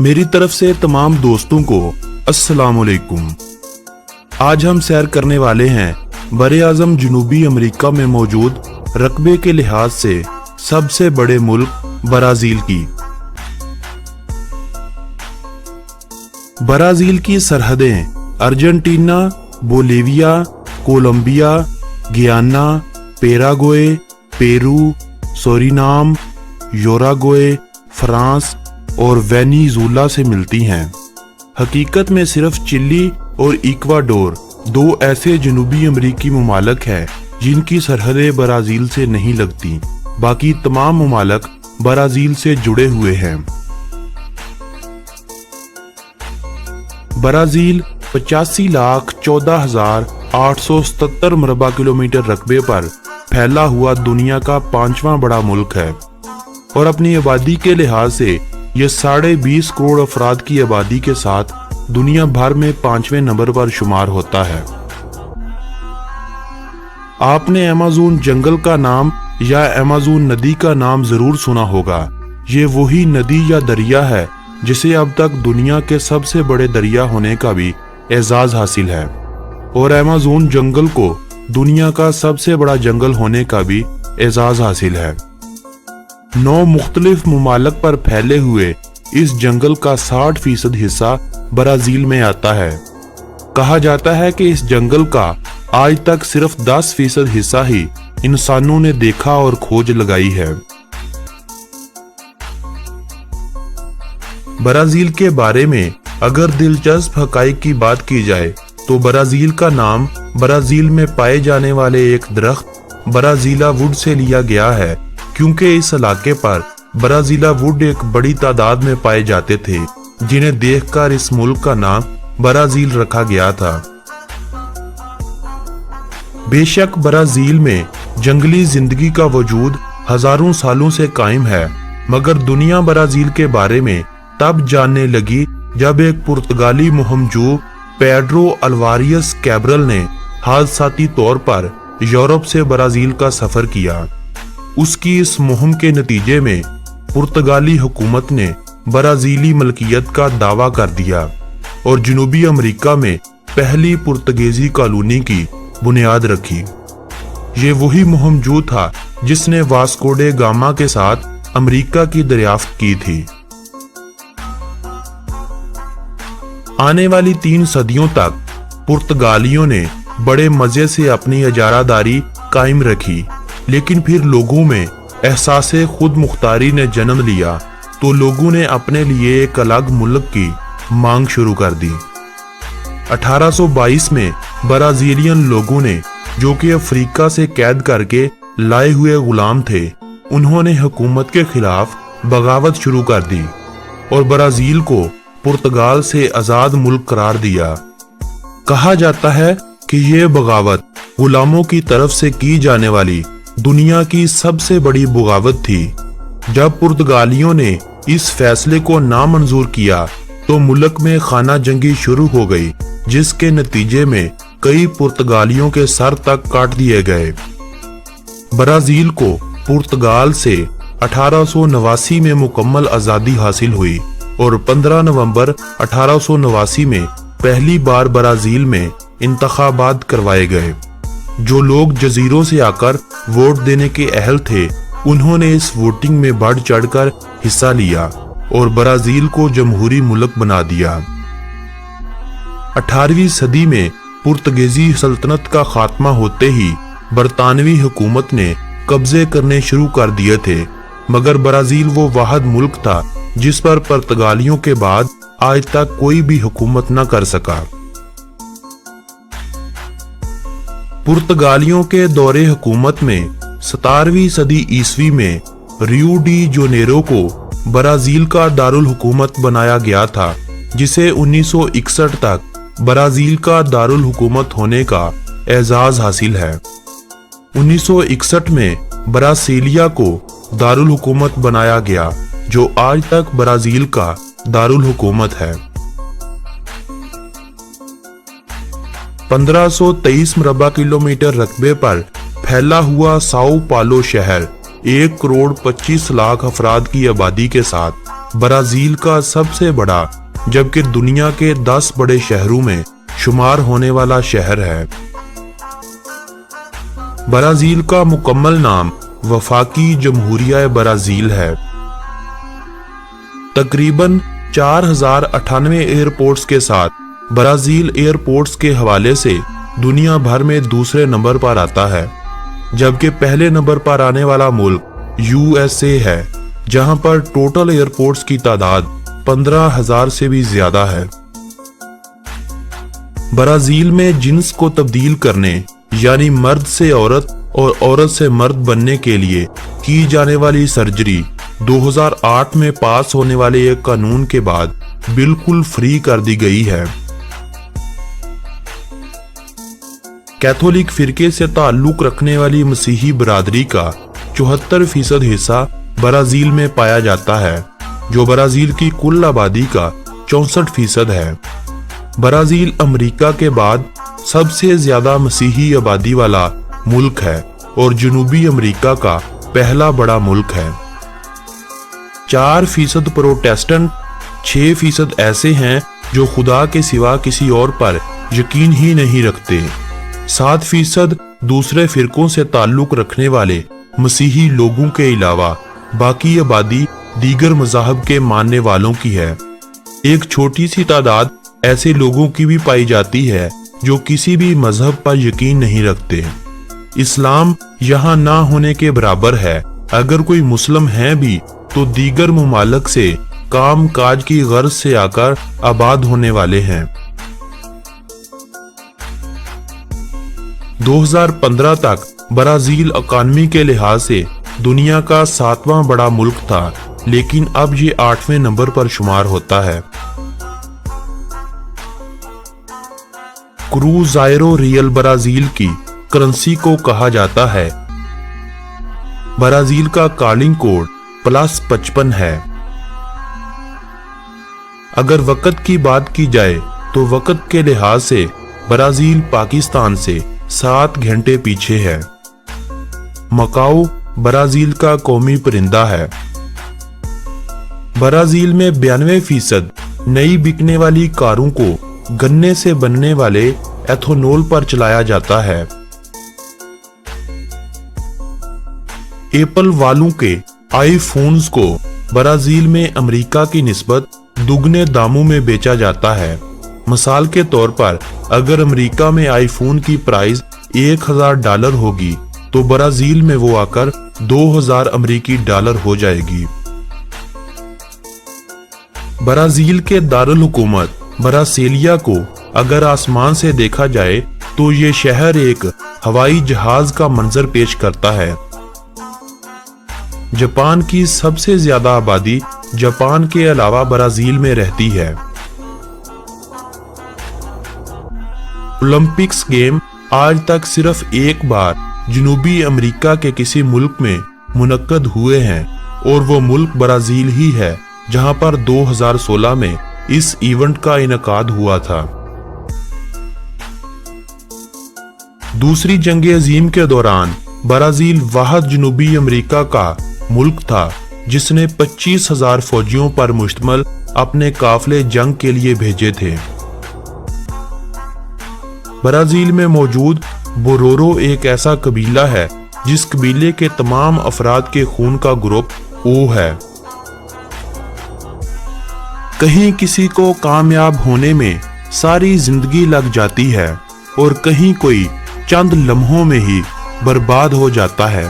मेरी तरफ से तमाम दोस्तों को अस्सलाम वालेकुम। आज हम सैर करने वाले हैं बर-ए-आज़म जनूबी अमेरिका में मौजूद रकबे के लिहाज से सबसे बड़े मुल्क ब्राज़ील की। ब्राज़ील की सरहदें अर्जेंटीना, बोलिविया, कोलंबिया, गियाना, Paraguay, Peru, Suriname, Uruguay, France और वेनेजुएला से मिलती हैं। हकीकत में सिर्फ चिली और इक्वाडोर दो ऐसे जनूबी अमेरिकी ममालिक हैं जिनकी सरहदें ब्राज़ील से नहीं लगती। बाकी तमाम ममालिक ब्राज़ील से जुड़े हुए हैं। ब्राज़ील 85,14,877 मरबा किलोमीटर रकबे पर फैला हुआ दुनिया का 5वां बड़ा मुल्क है और अपनी आबादी के लिहाज से यह 20.5 करोड़ अफराद की आबादी के साथ दुनिया भर में 5वें नंबर पर शुमार होता है। आपने अमेज़न जंगल का नाम या अमेज़न नदी का नाम जरूर सुना होगा। ये वही नदी या दरिया है जिसे अब तक दुनिया के सबसे बड़े दरिया होने का भी एजाज हासिल है और अमेज़न जंगल को दुनिया का सबसे बड़ा जंगल होने का भी एजाज हासिल है। 9 मुख्तलिफ ममालिक पर फैले हुए इस जंगल का 60% हिस्सा ब्राज़ील में आता है। कहा जाता है कि इस जंगल का आज तक सिर्फ 10% हिस्सा ही इंसानों ने देखा और खोज लगाई है। ब्राज़ील के बारे में अगर दिलचस्प हकाइक की बात की जाए तो ब्राज़ील का नाम ब्राज़ील में पाए जाने वाले एक दरख्त ब्राज़ीला वुड से लिया गया है, क्योंकि इस इलाके पर ब्राज़ीला वुड एक बड़ी तादाद में पाए जाते थे, जिन्हें देखकर इस मुल्क का नाम ब्राज़ील रखा गया था। बेशक ब्राज़ील में जंगली जिंदगी का वजूद हजारों सालों से कायम है, मगर दुनिया ब्राज़ील के बारे में तब जानने लगी जब एक पुर्तगाली मुहिमजू पेड्रो अल्वारियस कैब्रल ने हादसाती तौर पर यूरोप से ब्राज़ील का सफर किया। उसकी इस मुहिम के नतीजे में पुर्तगाली हुकूमत ने ब्राज़ीली मलकियत का दावा कर दिया और जनूबी अमेरिका में पहली पुर्तगीजी कॉलोनी की बुनियाद रखी। ये वही मुहिमजू था जिसने वास्को डे गामा के साथ अमेरिका की दरियाफ्त की थी। आने वाली 3 सदियों तक पुर्तगालियों ने बड़े मजे से अपनी इजारादारी कायम रखी, लेकिन फिर लोगों में एहसासे खुद मुख्तारी ने जन्म लिया तो लोगों ने अपने लिए एक अलग मुल्क की मांग शुरू कर दी। 1822 में ब्राज़ीलियन लोगों ने, जो कि अफ्रीका से कैद करके लाए हुए गुलाम थे, उन्होंने हुकूमत के खिलाफ बगावत शुरू कर दी और ब्राज़ील को पुर्तगाल से आजाद मुल्क करार दिया। कहा जाता है कि यह बगावत गुलामों की तरफ से की जाने वाली दुनिया की सबसे बड़ी बगावत थी। जब पुर्तगालियों ने इस फैसले को नामंजूर किया तो मुल्क में खाना जंगी शुरू हो गई, जिसके नतीजे में कई पुर्तगालियों के सर तक काट दिए गए। ब्राज़ील को पुर्तगाल से 1889 में मुकम्मल आज़ादी हासिल हुई और 15 नवंबर 1889 में पहली बार ब्राज़ील में इंतखाबात करवाए गए। जो लोग जजीरों से आकर वोट देने के अहल थे, उन्होंने इस वोटिंग में बढ़ चढ़कर हिस्सा लिया और ब्राज़ील को जमहूरी मुल्क बना दिया। 18वीं सदी में पुर्तगीजी सल्तनत का खात्मा होते ही बरतानवी हुकूमत ने कब्जे करने शुरू कर दिए थे, मगर ब्राज़ील वो वाहिद मुल्क था जिस पर पुर्तगालियों के बाद आज तक कोई भी हुकूमत न कर सका। पुर्तगालियों के दौरे हुकूमत में 17वीं सदी ईस्वी में रियो डी जनेरो को ब्राज़ील का दारुल हुकूमत बनाया गया था, जिसे 1961 तक ब्राज़ील का दारुल हुकूमत होने का एजाज हासिल है। 1961 में ब्रासीलिया को दारुल हुकूमत बनाया गया, जो आज तक ब्राज़ील का दारुल हुकूमत है। 1523 मरबा किलोमीटर रकबे पर फैला हुआ साओ पालो शहर 1 करोड़ 25 लाख अफराद की आबादी के साथ برازیل کا سب سے بڑا جبکہ دنیا کے 10 بڑے شہروں میں شمار ہونے والا شہر ہے۔ برازیل کا مکمل نام وفاقی جمہوریہ برازیل ہے۔ تقریباً 4098 ایئرپورٹس کے ساتھ برازیل ایئرپورٹس کے حوالے سے دنیا بھر میں دوسرے نمبر پر آتا ہے، جبکہ پہلے نمبر پر آنے والا ملک USA ہے، جہاں پر ٹوٹل ایئرپورٹس کی تعداد 15,000 سے بھی زیادہ ہے۔ برازیل میں جنس کو تبدیل کرنے یعنی مرد سے عورت اور عورت سے مرد بننے کے لیے کی جانے والی سرجری 2008 میں پاس ہونے والے ایک قانون کے بعد بالکل فری کر دی گئی ہے۔ کیتھولک فرقے سے تعلق رکھنے والی مسیحی برادری کا 74% حصہ برازیل میں پایا جاتا ہے، جو برازیل کی کل آبادی کا 64% ہے۔ برازیل امریکہ کے بعد سب سے زیادہ مسیحی آبادی والا ملک ہے اور جنوبی امریکہ کا پہلا بڑا ملک ہے۔ 4% پروٹیسٹنٹ، 6% ایسے ہیں جو خدا کے سوا کسی اور پر یقین ہی نہیں رکھتے، 7% دوسرے فرقوں سے تعلق رکھنے والے مسیحی لوگوں کے علاوہ باقی آبادی دیگر مذاہب کے ماننے والوں کی ہے۔ ایک چھوٹی سی تعداد ایسے لوگوں کی بھی پائی جاتی ہے جو کسی بھی مذہب پر یقین نہیں رکھتے۔ اسلام یہاں نہ ہونے کے برابر ہے، اگر کوئی مسلم ہے بھی تو دیگر ممالک سے کام کاج کی غرض سے آ کر آباد ہونے والے ہیں۔ 2015 تک برازیل اکانومی کے لحاظ سے دنیا کا 7واں بڑا ملک تھا، لیکن اب یہ 8ویں نمبر پر شمار ہوتا ہے۔ کروزائرو ریل برازیل کی کرنسی کو کہا جاتا ہے۔ برازیل کا کالنگ کوڈ +55 ہے۔ اگر وقت کی بات کی جائے تو وقت کے لحاظ سے برازیل پاکستان سے 7 گھنٹے پیچھے ہے۔ مکاؤ برازیل کا قومی پرندہ ہے۔ برازیل میں 92% نئی بکنے والی کاروں کو گنے سے بننے والے ایتھنول پر چلایا جاتا ہے۔ ایپل والوں کے آئی فونز کو برازیل میں امریکہ کی نسبت دگنے داموں میں بیچا جاتا ہے۔ مثال کے طور پر اگر امریکہ میں آئی فون کی پرائز $1,000 ہوگی تو برازیل میں وہ آ کر $2,000 امریکی ہو جائے گی۔ برازیل کے دارالحکومت براسیلیا کو اگر آسمان سے دیکھا جائے تو یہ شہر ایک ہوائی جہاز کا منظر پیش کرتا ہے۔ جاپان کی سب سے زیادہ آبادی جاپان کے علاوہ برازیل میں رہتی ہے۔ اولمپکس گیم آج تک صرف ایک بار جنوبی امریکہ کے کسی ملک میں منعقد ہوئے ہیں اور وہ ملک برازیل ہی ہے، جہاں پر 2016 میں اس ایونٹ کا انعقاد ہوا تھا۔ دوسری جنگ عظیم کے دوران برازیل واحد جنوبی امریکہ کا ملک تھا جس نے 25,000 فوجیوں پر مشتمل اپنے قافلے جنگ کے لیے بھیجے تھے۔ برازیل میں موجود بورورو ایک ایسا قبیلہ ہے جس قبیلے کے تمام افراد کے خون کا گروپ او ہے۔ کہیں کسی کو کامیاب ہونے میں ساری زندگی لگ جاتی ہے اور کہیں کوئی چند لمحوں میں ہی برباد ہو جاتا ہے۔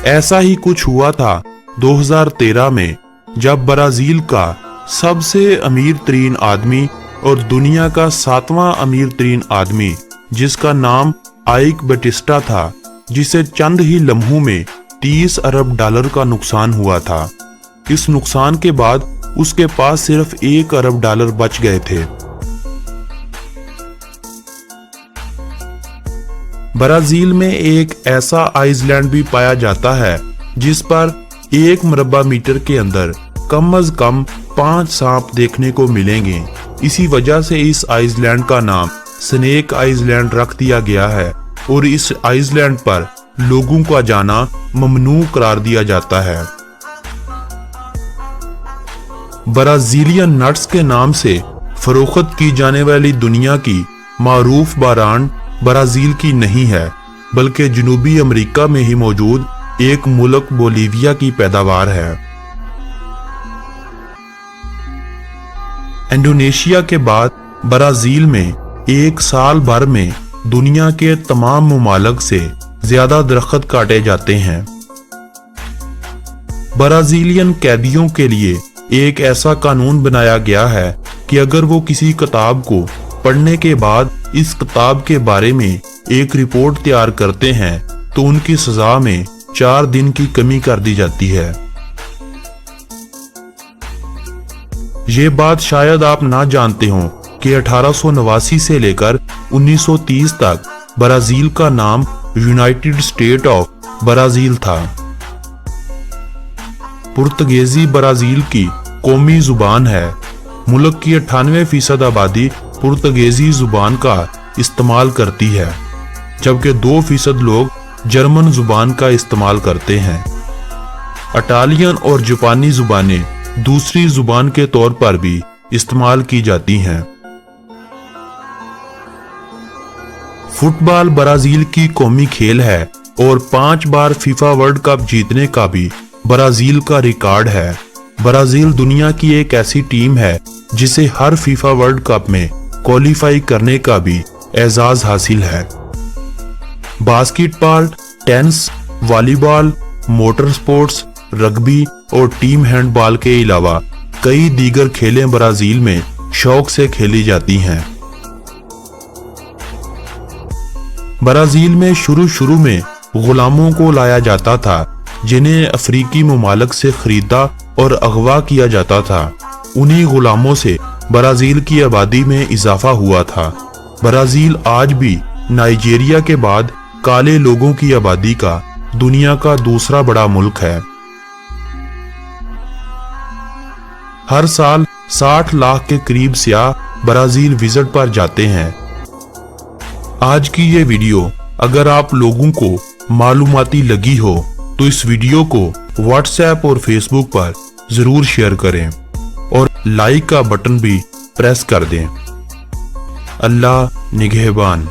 ایسا ہی کچھ ہوا تھا 2013 میں جب برازیل کا سب سے امیر ترین آدمی اور دنیا کا 7واں امیر ترین آدمی جس کا نام آئک بیٹسٹا تھا، جسے چند ہی لمحوں میں $30 ارب کا نقصان ہوا تھا۔ اس نقصان کے بعد اس کے پاس صرف $1 ارب بچ گئے تھے۔ برازیل میں ایک ایسا آئس لینڈ بھی پایا جاتا ہے جس پر 1 مربع میٹر کے اندر کم از کم 5 سانپ دیکھنے کو ملیں گے۔ اسی وجہ سے اس آئس لینڈ کا نام سنیک آئس لینڈ رکھ دیا گیا ہے اور اس آئس لینڈ پر لوگوں کا جانا ممنوع قرار دیا جاتا ہے۔ ब्राजीलियन नट्स के नाम से फरोख्त की जाने वाली दुनिया की मारूफ बारान ब्राजील की नहीं है, बल्कि जनूबी अमेरिका में ही मौजूद एक मुल्क बोलीविया की पैदावार है। इंडोनेशिया के बाद ब्राजील में एक साल भर में दुनिया के तमाम मुमालिक से ज्यादा दरख्त काटे जाते हैं। ब्राजीलियन कैदियों के लिए एक ऐसा कानून बनाया गया है कि अगर वो किसी किताब को पढ़ने के बाद इस किताब के बारे में एक रिपोर्ट तैयार करते हैं तो उनकी सजा में 4 दिन की कमी कर दी जाती है। ये बात शायद आप ना जानते हो कि 1889 से लेकर 1930 तक ब्राजील का नाम यूनाइटेड स्टेट ऑफ ब्राजील था। पुर्तगाली ब्राजील की कौमी जुबान है। मुल्क की 98% आबादी पुर्तगाली जुबान का इस्तेमाल करती है, जबकि 2% लोग जर्मन जुबान का इस्तेमाल करते हैं। इटालियन और जापानी जुबानें दूसरी जुबान के तौर पर भी इस्तेमाल की जाती हैं। फुटबॉल ब्राजील की कौमी खेल है और 5 बार फीफा वर्ल्ड कप जीतने का भी ब्राजील का रिकॉर्ड है। ब्राजील दुनिया की एक ऐसी टीम है जिसे हर फीफा वर्ल्ड कप में क्वालिफाई करने का भी एजाज हासिल है। Basketball, tennis, volleyball, motor sports, rugby और टीम हैंडबॉल के अलावा कई दीगर खेलें ब्राजील में शौक से खेली जाती हैं। ब्राजील में शुरू में गुलामों को लाया जाता था, जिन्हें अफ्रीकी मुमालिक से खरीदा और अगवा किया जाता था। उन्हीं गुलामों से ब्राजील की आबादी में इजाफा हुआ था। ब्राजील आज भी नाइजीरिया के बाद काले लोगों की आबादी का दुनिया का दूसरा बड़ा मुल्क है। हर साल 60 लाख के करीब सियाह ब्राजील विजिट पर जाते हैं। आज की ये वीडियो अगर आप लोगों को मालूमाती लगी हो तो इस वीडियो को व्हाट्सएप और फेसबुक पर जरूर शेयर करें और लाइक का बटन भी प्रेस कर दें। अल्लाह निगहबान।